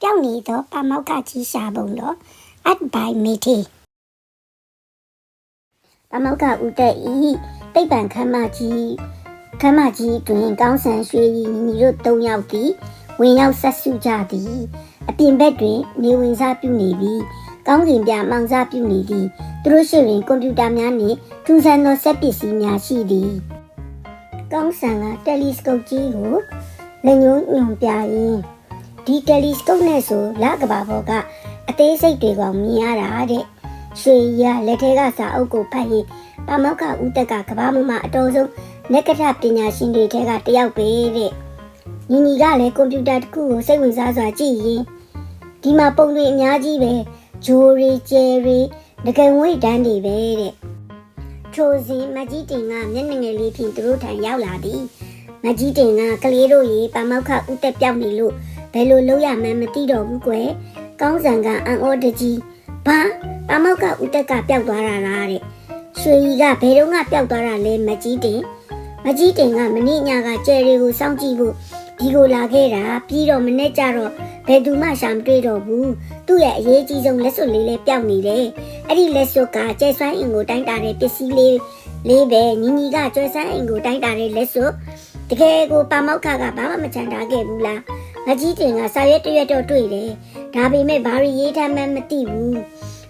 ပြောင်းနေသောပါမောက္ခကြီးရှာပုံတော် Art by Métis ပါမောက္ခဦးတက်ဤတိတ်ပံခမ်းမကြီးတွင်ကောင်းဆန်ရွှေရီညီတို့၃ယောက်သည်ဝင်ရောက်ဆက်စုကြသည်အပြင်ဘက်တွင်နေဝင်စားပြုနေပြီးကောင်းကင်ပြမောင်စားပြုနေသည်သူတို့ရှိတွင်ကွန်ပျူတာများနှင့်ထူးဆန်းသောစက်ပစ္စည်းများရှိသည်ကောင်းဆန်ကတယ်လီစကုပ်ကြီးကိုလက်ညှိုးညွှန်ပြရင်းဒီတယ်လီစကုပ်နဲ့ဆိုလကဘာပေါ်ကအသေးစိတ်တွေကောင်မြင်ရတာတဲ့ရွှေရီကလက်ထဲကစာအုပ်ကိုဖတ်ရင်ပါမောက္ခဦးတက်ကကဘာမှအတော်ဆုံးနက္ခထပညာရှင်တွေထဲကတယောက်ပဲတဲ့ညီညီကလည်းကွန်ပျူတာတစ်ခုကိုစိတ်ဝင်စားစွာကြည့်ရင်ဒီမှာပုံတွေအများကြီးပဲဂျိုရီကျယ်ရီငကင်ဝိတ်တန်းတွေပဲတဲ့ထိုစဉ်မကြီးတင်ကမျက်နှာငယ်လေးဖြင့်သူတို့ထံရောက်လာသည်မကြီးတင်ကကလေးတို့ရေပါမောက္ခဦးတက်ပြောင်းနေလို့ဘယ်လိုလုပ်ရမှန်းမသိတော့ဘူးကွယ်ကောင်းဆန်ကအံ့ဩတကြီးဘာပါမောက္ခဦးတက်ကပျောက်သွားတာလားတဲ့ရွှေကြီးကဘယ်တော့မှပျောက်သွားတာလဲမကြီးတင်ကမနေ့ညကကျယ်တွေကိုစောင့်ကြည့်ဖို့ဒီကိုလာခဲ့တာပြီးတော့မနေ့ကျတော့ဘယ်သူမှရှာမတွေ့တော့ဘူးသူ့ရဲ့အရေးကြီးဆုံးလက်စွပ်လေးလည်းပျောက်နေတယ်အဲ့ဒီလက်စွပ်ကကျဲဆွမ်းအင်ကိုတိုင်းတာတဲ့ပစ္စည်းလေးပဲညီညီကကျဲဆွမ်းအင်ကိုတိုင်းတာတဲ့လက်စွပ်တကယ်ကိုပါမောက္ခကဘာမှမချန်ထားခဲ့ဘူးလားမကြီးတင်ကစာရွက်တစ်ရွက်တော့တွေ့တယ်ဒါပေမဲ့ဘာရီရေးထားမှန်းမသိဘူး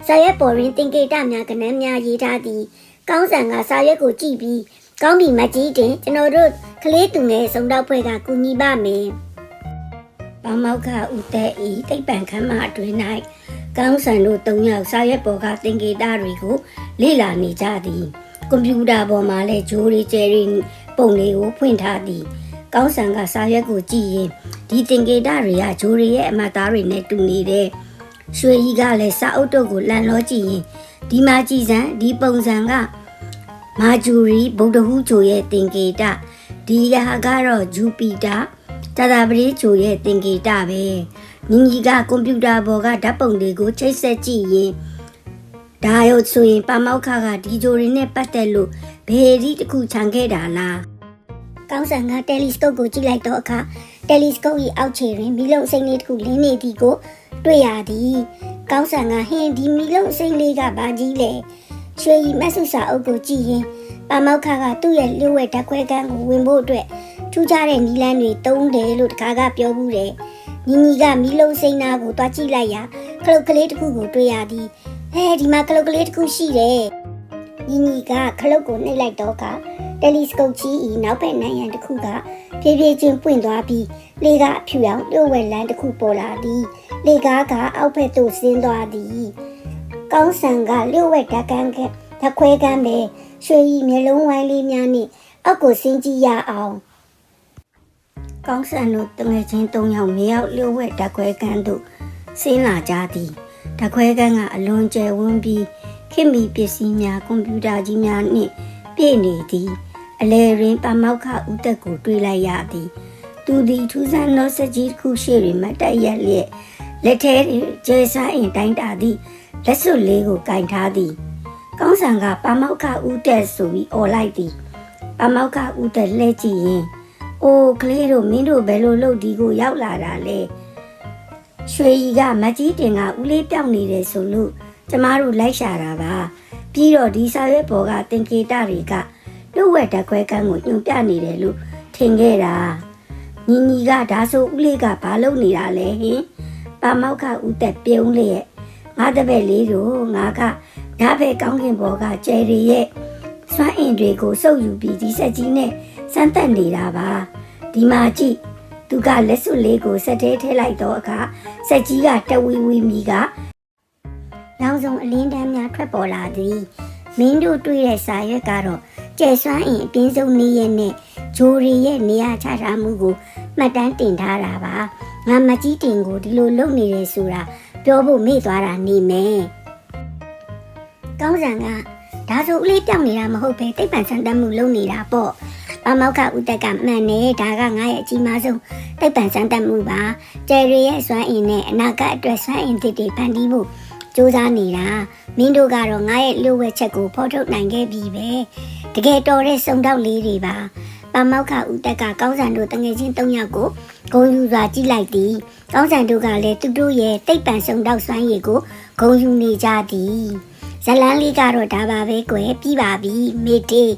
စာရွက်ပေါ်ရင်သင်္ကေတများကဏ္ဍများရေးထားသည်ကောင်းဆန်ကစာရွက်ကိုကြည့်ပြီးကောင်းပြီမကြီးတင်ကျွန်တော်တို့ကလေးသူငယ်စုံတော့ဖွဲ့ကကူညီပါမယ်ပါမောက္ခဦးတဲ့ဤတိတ်ပံခမ်းမအတွင်း၌ကောင်းဆန်တို့၃ယောက်စာရွက်ပေါ်ကသင်္ကေတတွေကိုလေ့လာနေကြသည်ကွန်ပျူတာပေါ်မှာလည်းဂျိုရီကျယ်ရီပုံလေးကိုဖွင့်ထားသည်ကောင်းဆန်ကစာရွက်ကိုကြည့်ရင်ဒီသင်္ကေတတွေကဂျိုရီရဲ့အမတ်သားတွေနဲ့တူနေတယ်ရွှေကြီးကလည်းစာအုပ်တို့ကိုလန်လောကြည့်ရင်ဒီမှာကြည်စံဒီပုံစံကမာဂျူရီဗုဒ္ဓဟူးဂျိုရဲ့သင်္ကေတဒီဟာကတော့ဂျူပီတာတာတာပရိဂျိုရဲ့သင်္ကေတပဲညီညီကကွန်ပျူတာပေါ်ကဓာတ်ပုံတွေကိုချိတ်ဆက်ကြည့်ရင်ဒါရုပ်ဆိုရင်ပါမောက္ခကဒီဂျိုတွေနဲ့ပတ်သက်လို့ဘယ်ဒီတစ်ခုခြံခဲ့တာလားကောင်းဆန်ကတယ်လီစကုပ်ကိုကြည့်လိုက်တော့အခါတယ်လီစကုပ်၏အောက်ခြေတွင်မီးလုံးအစိမ်းလေးတစ်ခုလင်းနေသည်ကိုတွေ့ရသည်ကောင်းဆန်ကဟင်းဒီမီးလုံးအစိမ်းလေးကဘာကြီးလဲရွှေကြီးမဆုစာအုပ်ကိုကြည့်ရင်ပါမောက္ခကသူ့ရဲ့လျှို့ဝှက်ဓာတ်ခွဲခန်းကိုဝင်ဖို့အတွက်ထူးခြားတဲ့နီလန်းတွေတုံးတယ်လို့တခါကပြောဘူးတယ်ညီညီကမီးလုံးစိမ်းနာကိုတွားကြည့်လိုက်ရာခလုတ်ကလေးတစ်ခုကိုတွေ့ရသည်ဒီမှာခလုတ်ကလေးတစ်ခုရှိတယ်ညီညီကခလုတ်ကိုနှိပ်လိုက်တော့ကတယ်လီစကုပ်ကြီးဤနောက်ဘက်နံရံတစ်ခုကဖြည်းဖြည်းချင်းပွင့်သွားပြီးလေကအဖြူရောင်လျှို့ဝှက်လမ်းတစ်ခုပေါ်လာသည်လေကားကအောက်ဘက်သို့ဆင်းသွားသည်ကောင်းဆန်ကလျှို့ဝှက်ဓာတ်ခွဲခန်းပဲရွှေရီမျက်လုံးဝိုင်းလေးများနဲ့အောက်ကိုဆင်းကြည့်ရအောင်ကောင်းဆန်တို့တငယ်ချင်း၃ယောက်မြောက်လျှို့ဝှက်ဓာတ်ခွဲခန်းသို့ဆင်းလာကြသည်ဓာတ်ခွဲခန်းကအလွန်ကျယ်ဝန်းပြီးခေတ်မီပစ္စည်းများကွန်ပျူတာကြီးများနှင့်ပြည့်နေသည်အလဲရင်းပါမောက္ခဦးတက်ကိုတွေ့လိုက်ရသည်သူသည်ထူးဆန်းသောစက်ကြီးတစ်ခုရှိတွင်မတက်ရက်လျက်လက်ထဲကျဲစားအင်တိုင်းတာသည့်လက်စွပ်လေးကိုကင်ထားသည်ကောင်းဆန်ကပါမောက္ခဦးတက်ဆိုပြီးអော်လိုက်သည်ပါမောက္ခဦးတက်လှည့်ကြည့်ရင်အိုးကလေးတို့မင်းတို့ဘယ်လိုလုပ်ဒီကိုရောက်လာတာလဲရွှေကြီးကမကြီးတင်ကဦးလေးပြောင်းနေတယ်ဆိုလို့ကျမတို့လိုက်ရှာတာပါပြီးတော့ဒီစာရွက်ပေါ်ကသင်္ကေတတွေကလျှို့ဝှက်ဓာတ်ခွဲခန်းကိုညွှန်ပြနေတယ်လို့ထင်ခဲ့တာညီညီကဒါဆိုဦးလေးကဘာလုပ်နေတာလဲဟင်ပါမောက္ခဦးတက်ပြုံးလျက်ငါတပည့်လေးတို့ငါကဓာတ်ပဲကောင်းကင်ဘော်ကကျယ်ရီရဲ့စွမ်းအင်တွေကိုစုပ်ယူပြီးဒီဆက်ကြီးနဲ့စမ်းသပ်နေတာပါဒီမှာကြည့်သူကလက်စွပ်လေးကိုစက်ထဲထည့်လိုက်တော့အခါစက်ကြီးကတဝီဝီမီကရောင်စုံအလင်းတန်းများထွက်ပေါ်လာသည်မင်းတို့တွေ့တဲ့စာရွက်ကတော့ကျယ်စွမ်းအင်အပြင်းဆုံးနေရဲ့နဲ့ဂျိုရီရဲ့နေရာချထားမှုကိုမှတ်တမ်းတင်ထားတာပါငါမကြီးတင်ကိုဒီလိုလုပ်နေတယ်ဆိုတာပြောဖို့မေ့သွားတာနေမယ်ကောင်းဆန်ကဒါဆိုဦးလေးပြောင်းနေတာမဟုတ်ပဲတိတ်ပံစံတတ်မှုလုပ်နေတာပေါ့ပါမောက္ခဦးတက်ကမှန်တယ်ဒါကငါရဲ့အကြီးမားဆုံးတိတ်ပံစံတတ်မှုပါကျယ်ရီရဲ့စွမ်းအင်နဲ့အနာဂတ်အတွက်စွမ်းအင်သစ်တွေဖန်တီးဖို့စူးစမ်းနေတာမင်းတို့ကတော့ငါရဲ့လျှို့ဝှက်ချက်ကိုဖော်ထုတ်နိုင်ခဲ့ပြီပဲတကယ်တော်တဲ့စုံတော့လေးတွေပါပါမောက္ခဦးတက်ကကောင်းဆန်တို့တငယ်ချင်း၃ယောက်ကို ဂုံယူစွာကြည့်လိုက်သည်ကောင်းဆန်တို့ကလည်းသူတို့ရဲ့တိတ်ပံစုံတော့စွမ်းရည်ကိုဂုံယူနေကြသည်ဇလန်းလေးကတော့ဒါပါပဲကွယ်ပြီးပါပြီမေတေး